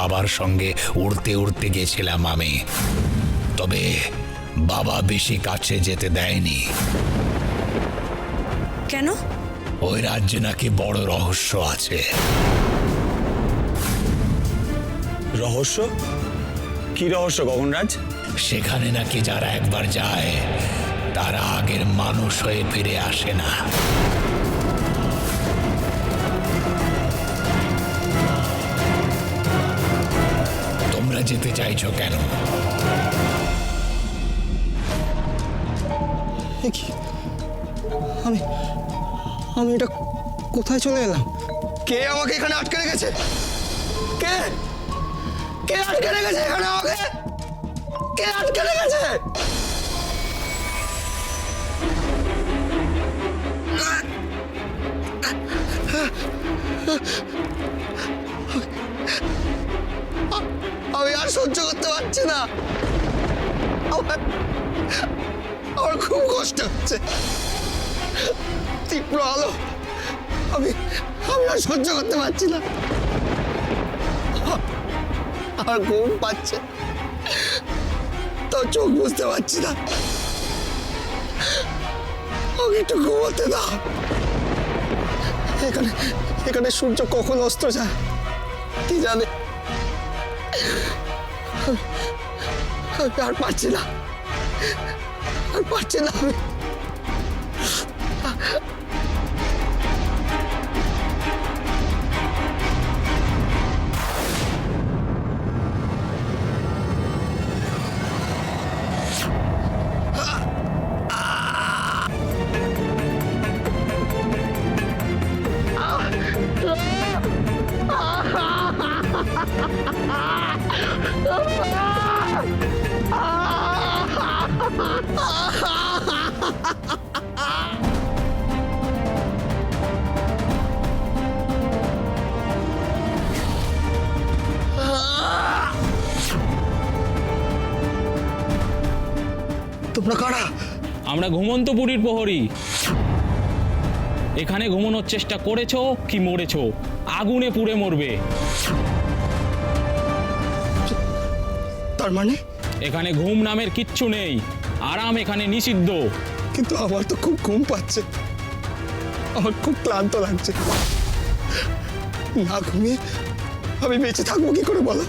বাবার সঙ্গে উড়তে উড়তে গেছিলাম আমি, তবে বাবা বেশি কাছে যেতে দেয়নি। কেন? ওই রাজ্যে নাকি বড় রহস্য আছে। রহস্য? কি রহস্য গগনরাজ? সেখানে নাকি যারা একবার যায় তারা আগের মানুষ হয়ে ফিরে আসে না। তোমরা যেতে চাইছো কেন? কি আমি আমি এটা কোথায় চলে এলাম? কে আমাকে এখানে আটকে রেখেছে? কে কে আটকে রেখেছে এখানে আমাকে? কে আটকে রেখেছে? আমি আর সহ্য করতে পারছি না। আমার খুব কষ্ট হচ্ছে। তীব্র আলো, আমি আমি আর সহ্য করতে পারছি না। আমার ঘুম পাচ্ছে, তো চোখ বুঝতে পারছি না। আমাকে একটু ঘুমোতে দাও। এখানে এখানে সূর্য কখন অস্ত যায় কি জানে। আমি আর পারছি না, আর পারছি না আমি। তোমরা কারা? আমরা ঘুমন্তপুরীর প্রহরী। এখানে ঘুমানোর চেষ্টা করেছো কি মরেছো? আগুনে পুড়ে মরবে। তার মানে এখানে ঘুম নামের কিচ্ছু নেই, আরাম এখানে নিষিদ্ধ। কিন্তু আমার তো খুব ঘুম পাচ্ছে, আমার খুব ক্লান্ত লাগছে। না ঘুমিয়ে আমি বেঁচে থাকবো কি করে বলো?